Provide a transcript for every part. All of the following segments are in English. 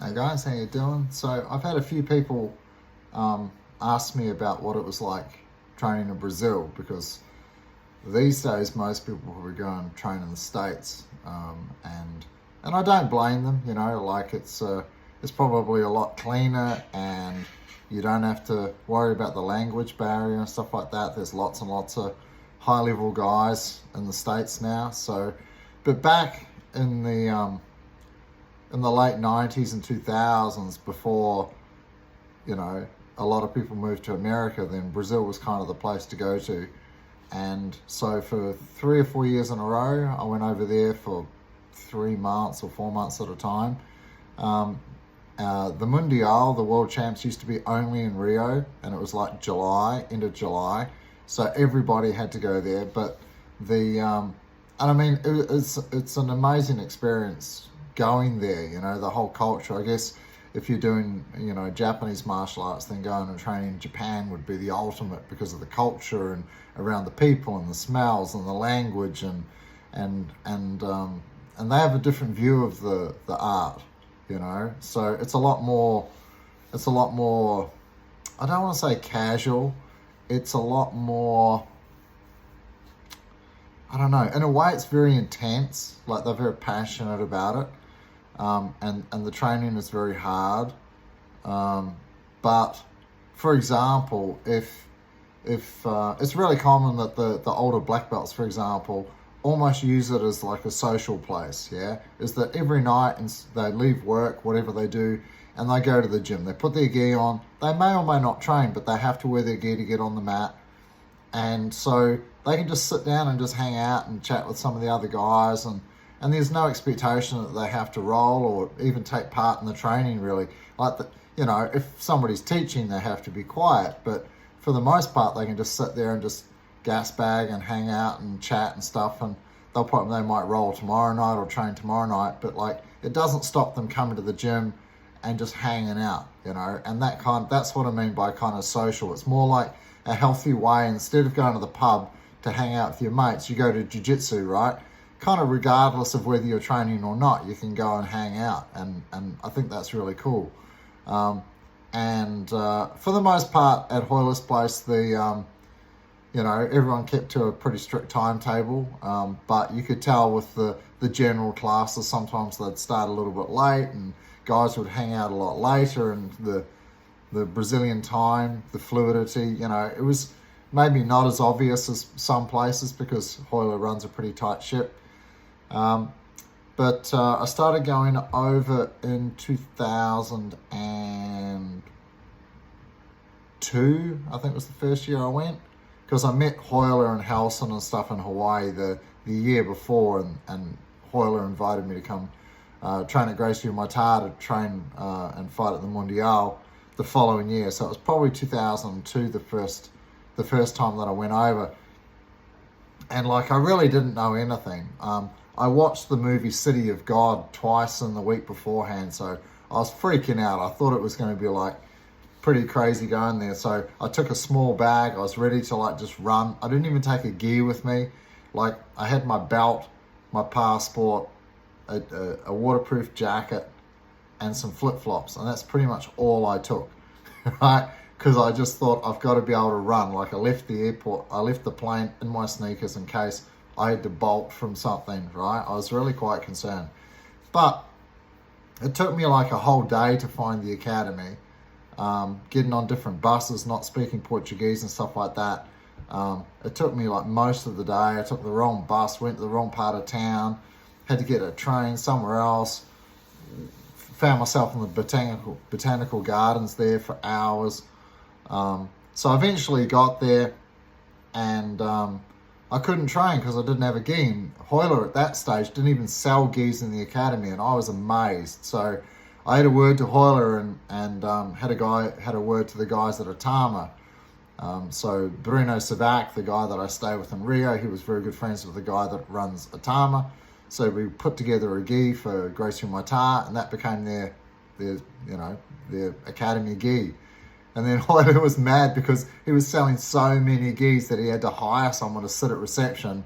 Hey guys, how you doing? So I've had a few people ask me about what it was like training in Brazil because these days most people probably go and train in the States, and I don't blame them. Like it's probably a lot cleaner and you don't have to worry about the language barrier and stuff like that. There's lots and lots of high level guys in the States now. So, but back in the late 90s and 2000s, before you know a lot of people moved to America, then Brazil was kind of the place to go to. And so for 3 or 4 years in a row, I went over there for 3 months or 4 months at a time. The Mundial, the World Champs, used to be only in Rio, and it was like July, end of July, so everybody had to go there. But and I mean, it's an amazing experience going there. The whole culture. I guess if you're doing Japanese martial arts, then going and training in Japan would be the ultimate because of the culture and around the people and the smells and the language and they have a different view of the art. So it's a lot more, I don't want to say casual, it's a lot more, I don't know, in a way it's very intense, like they're very passionate about it. And the training is very hard. But for example, if it's really common that the older black belts, for example, almost use it as like a social place. Yeah, is that every night and they leave work, whatever they do, and they go to the gym. They put their gi on. They may or may not train, but they have to wear their gi to get on the mat. And so they can just sit down and just hang out and chat with some of the other guys, and there's no expectation that they have to roll or even take part in the training, really. If somebody's teaching, they have to be quiet, but for the most part, they can just sit there and just gas bag and hang out and chat and stuff, and they might roll tomorrow night or train tomorrow night, but like it doesn't stop them coming to the gym and just hanging out, and that's what I mean by kind of social. It's more like a healthy way. Instead of going to the pub to hang out with your mates, you go to jiu-jitsu, right? Kind of regardless of whether you're training or not, you can go and hang out, and I think that's really cool. For the most part at Hoyler's place, everyone kept to a pretty strict timetable, but you could tell with the general classes, sometimes they'd start a little bit late and guys would hang out a lot later, and the Brazilian time, the fluidity, it was maybe not as obvious as some places because Hoyler runs a pretty tight ship. But I started going over in 2002, I think was the first year I went, because I met Hoyler and Helson and stuff in Hawaii the year before, and Hoyler invited me to come train at Gracie Muay to train and fight at the Mundial the following year. So it was probably 2002, the first time that I went over. And like, I really didn't know anything. I watched the movie City of God twice in the week beforehand, so I was freaking out. I thought it was going to be like pretty crazy going there. So I took a small bag. I was ready to like just run. I didn't even take a gear with me. Like, I had my belt, my passport, a waterproof jacket, and some flip-flops, and that's pretty much all I took, right? Because I just thought I've got to be able to run. Like, I left the plane in my sneakers in case I had to bolt from something, right? I was really quite concerned. But it took me like a whole day to find the academy, getting on different buses, not speaking Portuguese and stuff like that. It took me like most of the day. I took the wrong bus, went to the wrong part of town, had to get a train somewhere else, found myself in the botanical gardens there for hours. So I eventually got there, and I couldn't train because I didn't have a gi. And Hoyler at that stage didn't even sell gis in the academy, and I was amazed. So I had a word to Hoyler and had a word to the guys at Atama. So Bruno Savac, the guy that I stay with in Rio, he was very good friends with the guy that runs Atama. So we put together a gi for Gracie Muay Thai, and that became their academy gi. And then Hoyler was mad because he was selling so many gis that he had to hire someone to sit at reception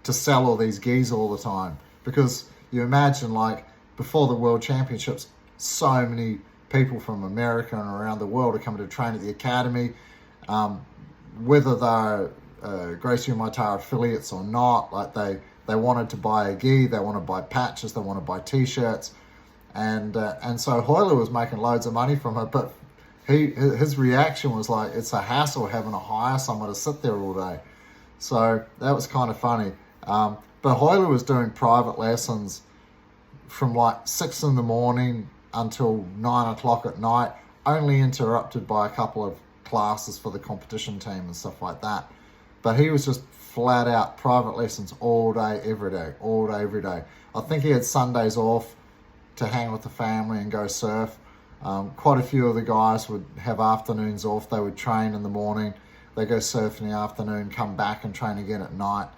to sell all these gis all the time. Because you imagine, like, before the World Championships, so many people from America and around the world are coming to train at the academy, whether they're Gracie Maitara affiliates or not. Like they wanted to buy a gi, they want to buy patches, they want to buy t-shirts, and so Hoyle was making loads of money from it, but his reaction was like, it's a hassle having to hire someone to sit there all day. So that was kind of funny. But Hoyle was doing private lessons from like 6 in the morning until 9 o'clock at night, only interrupted by a couple of classes for the competition team and stuff like that. But he was just flat out private lessons all day, every day, all day, every day. I think he had Sundays off to hang with the family and go surf. Quite a few of the guys would have afternoons off. They would train in the morning, they go surf in the afternoon, come back and train again at night.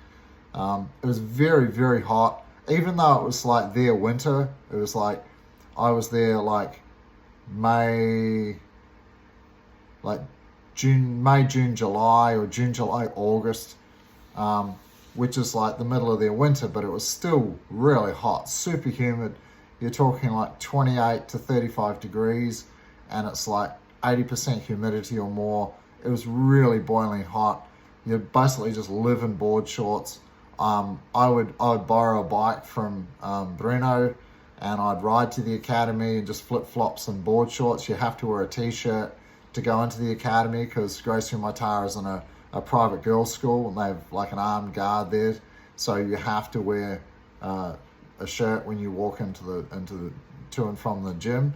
It was very, very hot. Even though it was like their winter, it was like, I was there like May, June, July, or June, July, August, which is like the middle of their winter, but it was still really hot, super humid. You're talking like 28 to 35 degrees, and it's like 80% humidity or more. It was really boiling hot. You'd basically just live in board shorts. I would borrow a bike from Bruno, and I'd ride to the academy and just flip-flops and board shorts. You have to wear a t-shirt to go into the academy because Gracie Maitara is in a private girls' school, and they have like an armed guard there, so you have to wear a shirt when you walk to and from the gym.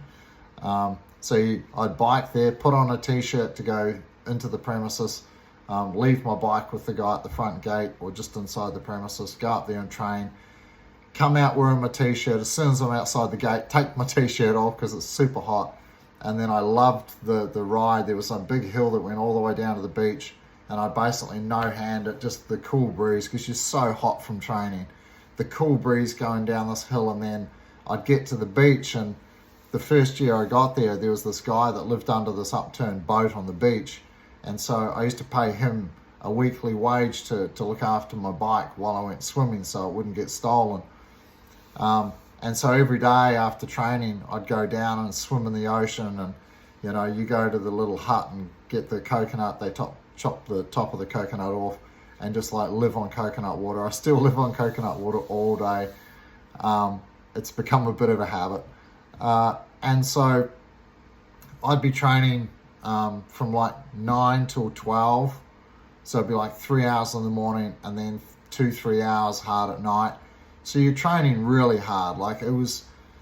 I'd bike there, put on a t-shirt to go into the premises, leave my bike with the guy at the front gate or just inside the premises, go up there and train, come out wearing my t-shirt. As soon as I'm outside the gate, take my t-shirt off because it's super hot. And then I loved the ride. There was some big hill that went all the way down to the beach, and I basically no-hand it, just the cool breeze, because you're so hot from training. The cool breeze going down this hill, and then I'd get to the beach, and the first year I got there was this guy that lived under this upturned boat on the beach, and so I used to pay him a weekly wage to look after my bike while I went swimming so it wouldn't get stolen. And so every day after training, I'd go down and swim in the ocean, and you go to the little hut and get the coconut. They chop the top of the coconut off and just like live on coconut water. I still live on coconut water all day. It's become a bit of a habit. And so I'd be training from like 9 till 12. So it'd be like 3 hours in the morning and then 2-3 hours hard at night. So you're training really hard. Like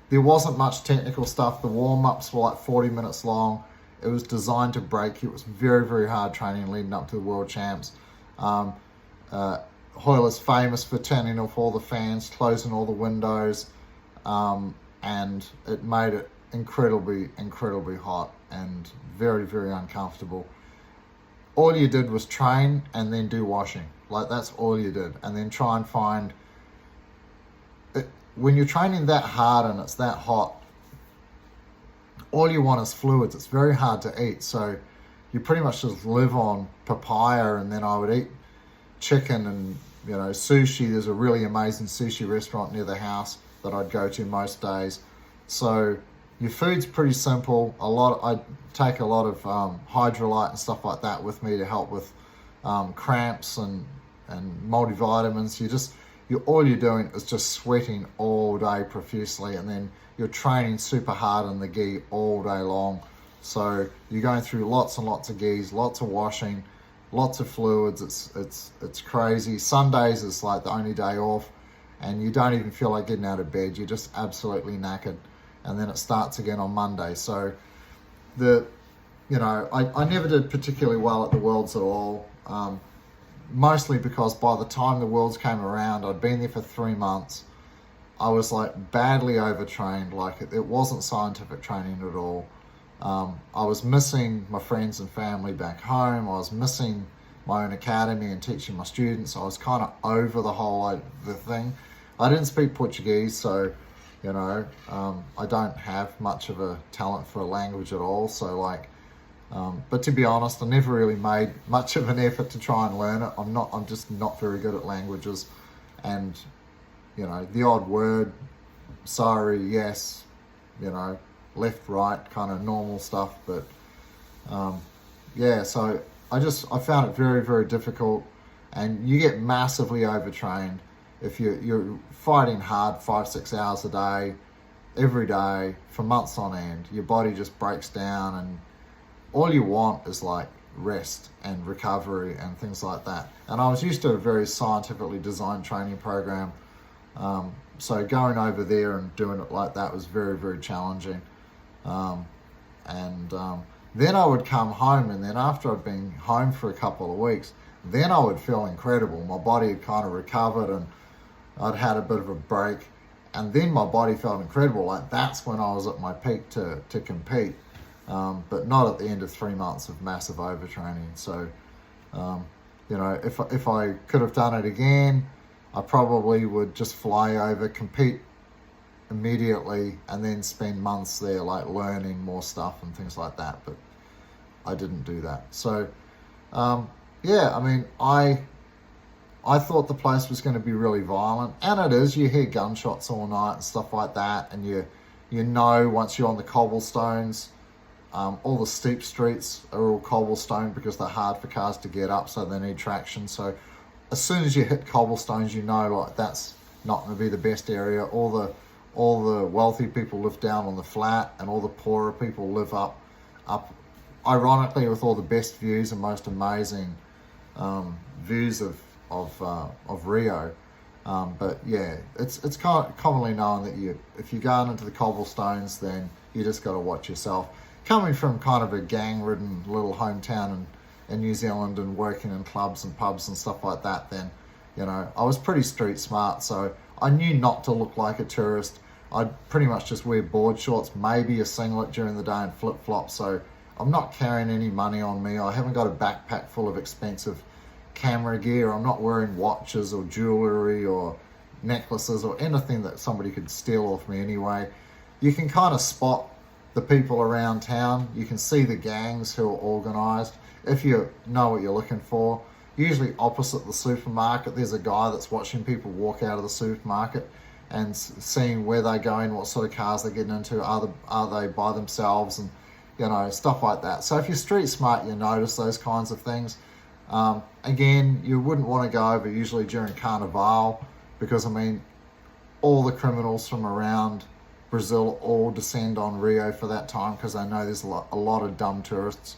there wasn't much technical stuff. The warm-ups were like 40 minutes long. It was designed to break you. It was very, very hard training leading up to the World Champs. Hoyle is famous for turning off all the fans, closing all the windows, and it made it incredibly, incredibly hot and very, very uncomfortable. All you did was train and then do washing. Like that's all you did. And then try and find it. When you're training that hard and it's that hot, all you want is fluids. It's very hard to eat. So you pretty much just live on papaya, and then I would eat chicken and sushi. There's a really amazing sushi restaurant near the house that I'd go to most days. So your food's pretty simple. I take a lot of hydrolyte and stuff like that with me to help with cramps and multivitamins. All you're doing is just sweating all day profusely, and then you're training super hard in the gi all day long. So you're going through lots and lots of gis, lots of washing, lots of fluids. It's crazy. Sundays is like the only day off, and you don't even feel like getting out of bed. You're just absolutely knackered, and then it starts again on Monday. So I never did particularly well at the Worlds at all. Mostly because by the time the Worlds came around, I'd been there for 3 months. I was like badly overtrained. Like it wasn't scientific training at all. I was missing my friends and family back home. I was missing my own academy and teaching my students. I was kind of over the thing. I didn't speak Portuguese, so I don't have much of a talent for a language at all. So but to be honest, I never really made much of an effort to try and learn it. I'm just not very good at languages, and the odd word, sorry, yes, left, right, kind of normal stuff. But yeah, so I found it very, very difficult, and you get massively overtrained if you're fighting hard 5-6 hours a day, every day for months on end. Your body just breaks down, and all you want is like rest and recovery and things like that. And I was used to a very scientifically designed training program, so going over there and doing it like that was very, very challenging. Then I would come home, and then after I'd been home for a couple of weeks, then I would feel incredible. My body had kind of recovered, and I'd had a bit of a break, and then my body felt incredible. Like that's when I was at my peak to compete, but not at the end of 3 months of massive overtraining. So, if I could have done it again, I probably would just fly over, compete immediately, and then spend months there like learning more stuff and things like that. But I didn't do that. So yeah, I mean, I thought the place was going to be really violent, and it is. You hear gunshots all night and stuff like that, and you know once you're on the cobblestones, all the steep streets are all cobblestone because they're hard for cars to get up, so they need traction. So as soon as you hit cobblestones, you know like that's not going to be the best area. All the wealthy people live down on the flat, and all the poorer people live up, ironically, with all the best views and most amazing views of Rio. But yeah, it's kind of commonly known that if you go into the cobblestones, then you just got to watch yourself. Coming from kind of a gang-ridden little hometown in New Zealand and working in clubs and pubs and stuff like that, then I was pretty street smart, so I knew not to look like a tourist. I'd pretty much just wear board shorts, maybe a singlet during the day, and flip-flops. So I'm not carrying any money on me. I haven't got a backpack full of expensive camera gear. I'm not wearing watches or jewelry or necklaces or anything that somebody could steal off me anyway. You can kind of spot the people around town. You can see the gangs who are organized if you know what you're looking for. Usually opposite the supermarket, there's a guy that's watching people walk out of the supermarket and seeing where they're going, what sort of cars they're getting into, are they by themselves, and stuff like that. So if you're street smart, you notice those kinds of things. Again, you wouldn't want to go over usually during Carnival, because I mean, all the criminals from around Brazil all descend on Rio for that time, because they know there's a lot of dumb tourists,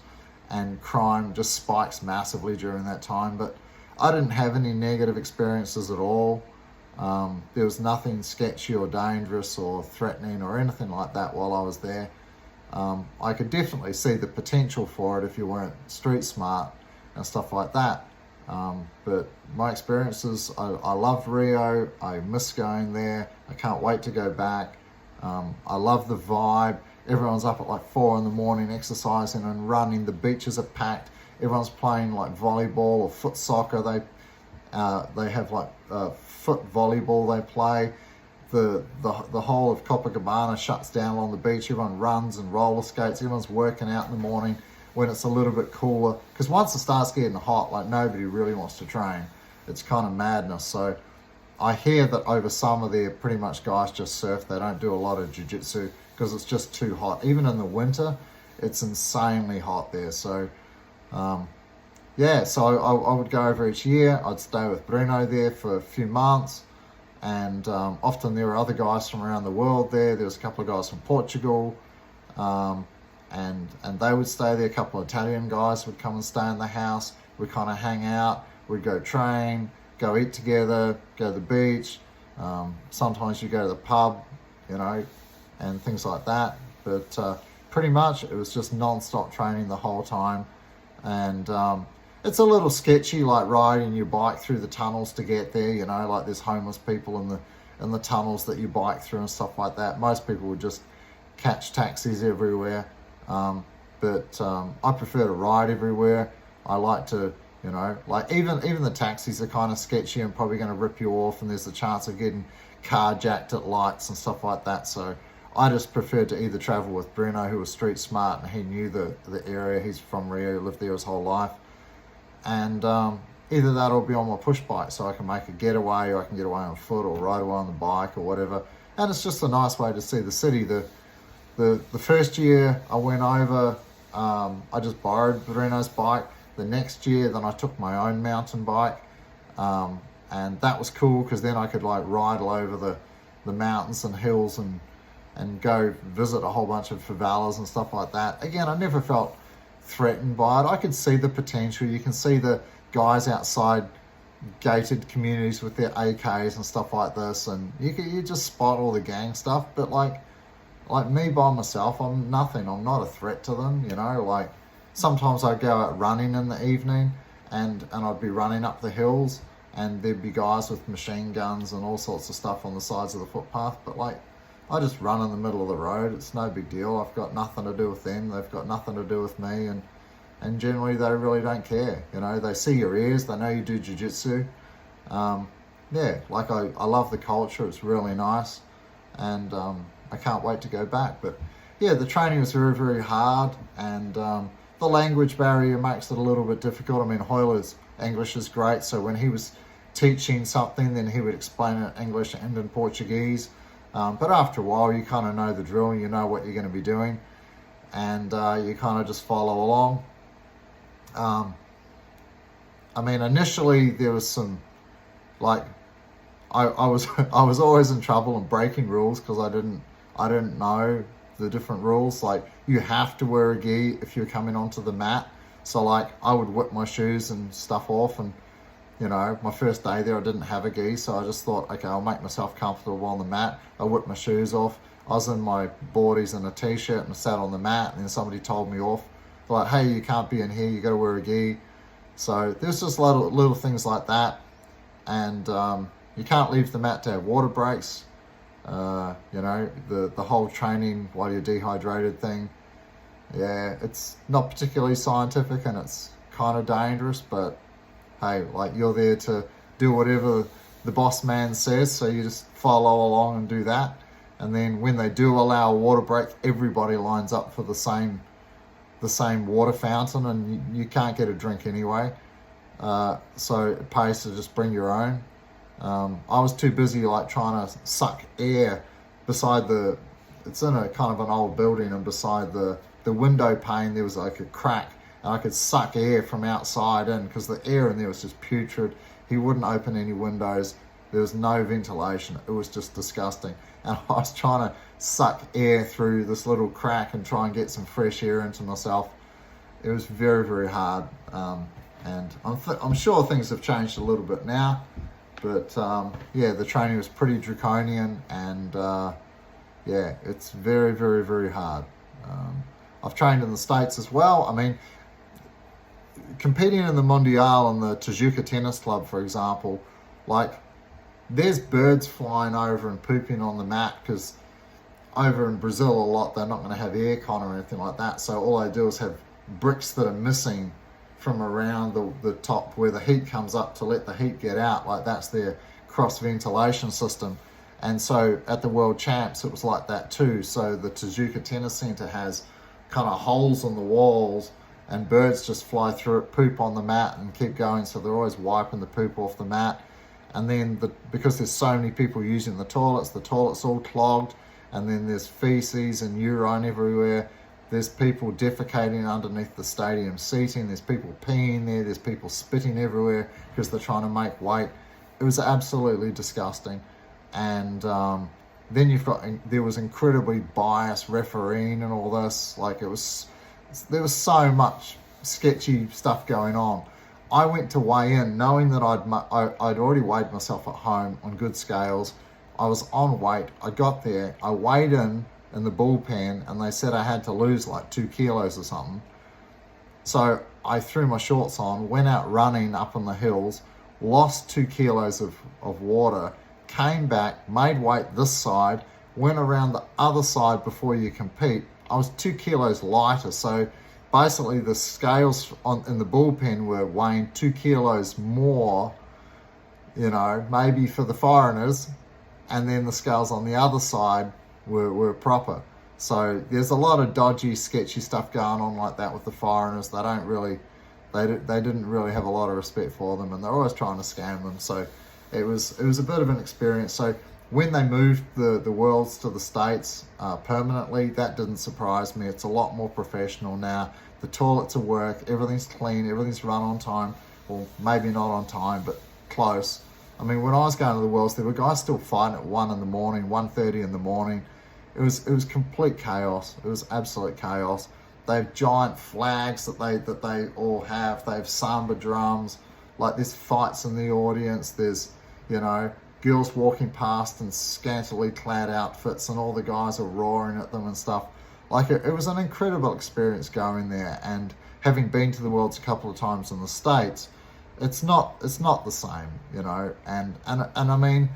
and crime just spikes massively during that time. But I didn't have any negative experiences at all. There was nothing sketchy or dangerous or threatening or anything like that while I was there. I could definitely see the potential for it if you weren't street smart and stuff like that. But my experiences, I loved Rio. I miss going there. I can't wait to go back. I love the vibe. Everyone's up at like 4 a.m. exercising and running. The beaches are packed. Everyone's playing like volleyball or foot soccer. They have like foot volleyball they play. The whole of Copacabana shuts down along the beach. Everyone runs and roller skates. Everyone's working out in the morning when it's a little bit cooler. Because once it starts getting hot, like nobody really wants to train. It's kind of madness. So I hear that over summer there, pretty much guys just surf. They don't do a lot of jiu-jitsu because it's just too hot. Even in the winter, it's insanely hot there. So yeah, so I would go over each year. I'd stay with Bruno there for a few months. And often there were other guys from around the world there. There was a couple of guys from Portugal, and they would stay there. A couple of Italian guys would come and stay in the house. We'd kind of hang out. We'd go train, go eat together, go to the beach. Sometimes you go to the pub, and things like that. But pretty much it was just non-stop training the whole time. And it's a little sketchy, like riding your bike through the tunnels to get there, like there's homeless people in the tunnels that you bike through and stuff like that. Most people would just catch taxis everywhere. But I prefer to ride everywhere. I like to, like even the taxis are kind of sketchy and probably going to rip you off, and there's a chance of getting carjacked at lights and stuff like that. So I just preferred to either travel with Bruno, who was street smart and he knew the area. He's from Rio, lived there his whole life. And either that or be on my push bike, so I can make a getaway, or I can get away on foot or ride away on the bike or whatever. And it's just a nice way to see the city. The the first year I went over, I just borrowed Reno's bike. The next year, then I took my own mountain bike, and that was cool because then I could like ride all over the mountains and hills and go visit a whole bunch of favelas and stuff like that. Again, I never felt threatened by it. I could see the potential. You can see the guys outside gated communities with their AKs and stuff like this, and you just spot all the gang stuff. But like me by myself, I'm nothing. I'm not a threat to them, you know. Like sometimes I'd go out running in the evening, and I'd be running up the hills, and there'd be guys with machine guns and all sorts of stuff on the sides of the footpath. But like, I just run in the middle of the road. It's no big deal. I've got nothing to do with them. They've got nothing to do with me, and generally they really don't care. You know, they see your ears. They know you do jiu-jitsu. Yeah, like I love the culture. It's really nice, and I can't wait to go back. But yeah, the training was very, very hard, and the language barrier makes it a little bit difficult. I mean, Hoyler's English is great, so when he was teaching something, then he would explain it in English and in Portuguese. But after a while, you kind of know the drill, you know what you're going to be doing, and you kind of just follow along. I mean, initially there was some, like, I was I was always in trouble and breaking rules because I didn't know the different rules. Like, you have to wear a gi if you're coming onto the mat. So like, I would whip my shoes and stuff off, and you know, my first day there I didn't have a gi, so I just thought, okay, I'll make myself comfortable on the mat. I whipped my shoes off. I was in my boardies and a t-shirt and I sat on the mat, and then somebody told me off. They're like, hey, you can't be in here, you got to wear a gi. So there's just little things like that, and you can't leave the mat to have water breaks. You know, the whole training while you're dehydrated thing. Yeah, it's not particularly scientific and it's kind of dangerous, but hey, like, you're there to do whatever the boss man says, so you just follow along and do that. And then when they do allow a water break, everybody lines up for the same water fountain, and you can't get a drink anyway. So it pays to just bring your own. I was too busy like trying to suck air beside it's in a kind of an old building, and beside the window pane there was like a crack, and I could suck air from outside in because the air in there was just putrid. He wouldn't open any windows. There was no ventilation. It was just disgusting. And I was trying to suck air through this little crack and try and get some fresh air into myself. It was very, very hard. And I'm sure things have changed a little bit now. But yeah, the training was pretty draconian, and yeah, it's very, very, very hard. I've trained in the States as well. I mean, competing in the Mondial and the Tijuca Tennis Club, for example, like, there's birds flying over and pooping on the mat, because over in Brazil a lot, they're not going to have aircon or anything like that. So all they do is have bricks that are missing from around the top where the heat comes up to let the heat get out. Like, that's their cross ventilation system. And so at the World Champs, it was like that too. So the Tijuca Tennis Center has kind of holes in the walls, and birds just fly through it, poop on the mat, and keep going. So they're always wiping the poop off the mat. And then because there's so many people using the toilets all clogged, and then there's feces and urine everywhere. There's people defecating underneath the stadium seating. There's people peeing there. There's people spitting everywhere because they're trying to make weight. It was absolutely disgusting. And then there was incredibly biased refereeing and all this. Like, there was so much sketchy stuff going on. I went to weigh in knowing that I'd already weighed myself at home on good scales. I was on weight. I got there. I weighed in the bullpen, and they said I had to lose like 2 kilos or something. So I threw my shorts on, went out running up in the hills, lost 2 kilos of water, came back, made weight this side, went around the other side before you compete. I was 2 kilos lighter. So basically the scales in the bullpen were weighing 2 kilos more, you know, maybe for the foreigners, and then the scales on the other side were proper. So there's a lot of dodgy, sketchy stuff going on like that with the foreigners. They didn't really have a lot of respect for them, and they're always trying to scam them. So it was a bit of an experience. So When they moved the Worlds to the States permanently, that didn't surprise me. It's a lot more professional now. The toilets are work, everything's clean, everything's run on time. Well, maybe not on time, but close. I mean, when I was going to the Worlds, there were guys still fighting at 1 in the morning, 1:30 in the morning. It was complete chaos. It was absolute chaos. They have giant flags that they all have. They have samba drums. Like, there's fights in the audience. There's, you know, girls walking past in scantily clad outfits, and all the guys are roaring at them and stuff. Like, it was an incredible experience going there. And having been to the Worlds a couple of times in the States, it's not the same, you know. And I mean,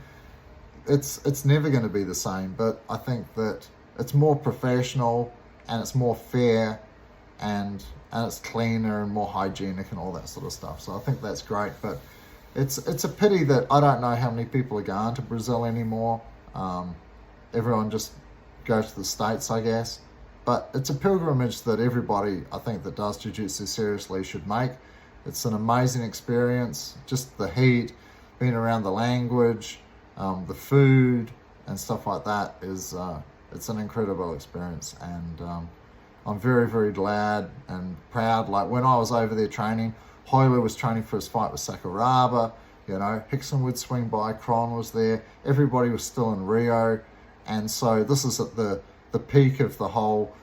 it's never going to be the same. But I think that it's more professional, and it's more fair, and it's cleaner and more hygienic and all that sort of stuff. So I think that's great. But it's a pity that I don't know how many people are going to Brazil anymore. Everyone just goes to the States, I guess. But it's a pilgrimage that everybody, I think, that does jiu-jitsu seriously should make. It's an amazing experience. Just the heat, being around the language, the food and stuff like that is it's an incredible experience. And I'm very, very glad and proud. Like, when I was over there training, Royler was training for his fight with Sakuraba. You know, Rickson would swing by, Kron was there. Everybody was still in Rio. And so this is at the peak of the whole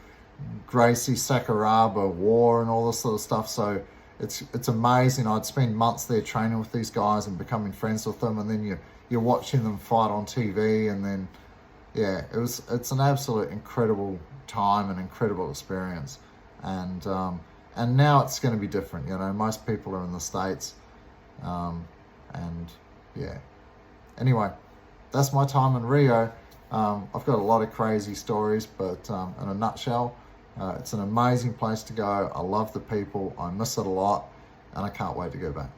Gracie Sakuraba war and all this sort of stuff. So it's amazing. I'd spend months there training with these guys and becoming friends with them, and then you're watching them fight on TV, and then yeah, it's an absolute incredible time and incredible experience. And now it's going to be different. You know, most people are in the States, and yeah. Anyway, that's my time in Rio. I've got a lot of crazy stories, but in a nutshell, it's an amazing place to go. I love the people. I miss it a lot, and I can't wait to go back.